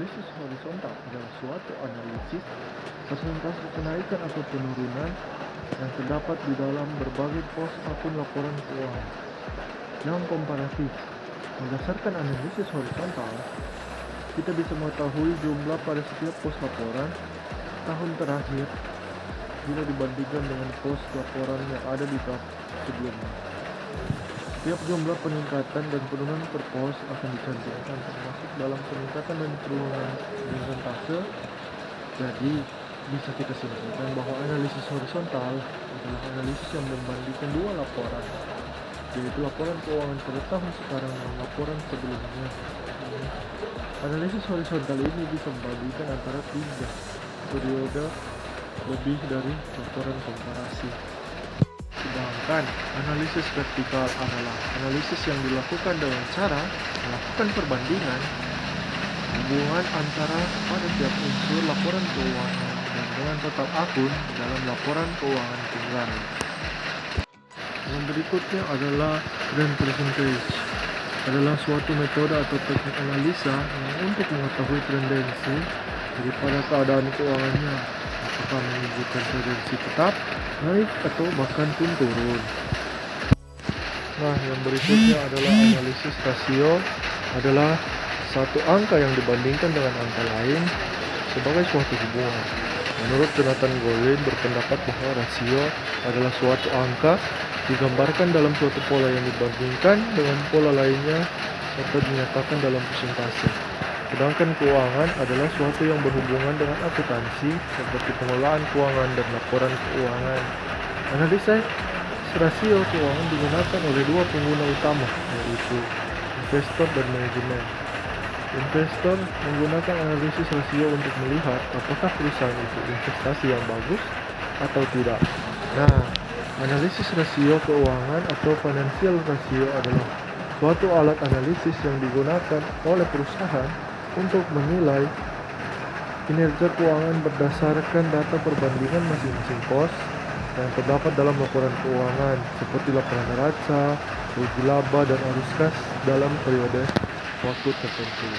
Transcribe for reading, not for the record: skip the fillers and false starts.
Analisis horizontal adalah suatu analisis persentase kenaikan atau penurunan yang terdapat di dalam berbagai pos akun laporan keuangan. Yang komparatif, berdasarkan analisis horizontal, kita bisa mengetahui jumlah pada setiap pos laporan tahun terakhir bila dibandingkan dengan pos laporan yang ada di tahun sebelumnya. Setiap jumlah peningkatan dan penurunan per pos akan dicantumkan termasuk dalam peningkatan dan penurunan persentase. Jadi, bisa kita simpulkan bahwa analisis horizontal adalah analisis yang membandingkan dua laporan, yaitu laporan keuangan pada tahun sekarang dan laporan sebelumnya. Analisis horizontal ini bisa membandingkan antara 3 periode lebih dari laporan komparasi. Sedangkan analisis vertikal adalah analisis yang dilakukan dengan cara melakukan perbandingan hubungan antara pada tiap unsur laporan keuangan dan dengan total akun dalam laporan keuangan tunggal. Yang berikutnya adalah trend percentage, adalah suatu metode atau teknik analisa yang untuk mengetahui tendensi daripada keadaan keuangannya, apakah menunjukkan tendensi tetap, naik atau bahkan pun turun. Nah, yang berikutnya adalah analisis rasio, adalah satu angka yang dibandingkan dengan angka lain sebagai suatu hubungan. Menurut Jonathan Goldin berpendapat bahwa rasio adalah suatu angka digambarkan dalam suatu pola yang dibandingkan dengan pola lainnya serta dinyatakan dalam persentase. Sedangkan keuangan adalah suatu yang berhubungan dengan akuntansi seperti pengelolaan keuangan dan laporan keuangan. Analisa rasio keuangan digunakan oleh dua pengguna utama, yaitu investor dan manajemen. Investor menggunakan analisis rasio untuk melihat apakah perusahaan itu investasi yang bagus atau tidak. Nah, analisis rasio keuangan atau financial ratio adalah suatu alat analisis yang digunakan oleh perusahaan untuk menilai kinerja keuangan berdasarkan data perbandingan masing-masing pos yang terdapat dalam laporan keuangan seperti laporan neraca, rugi laba, dan arus kas dalam periode waktu tertentu.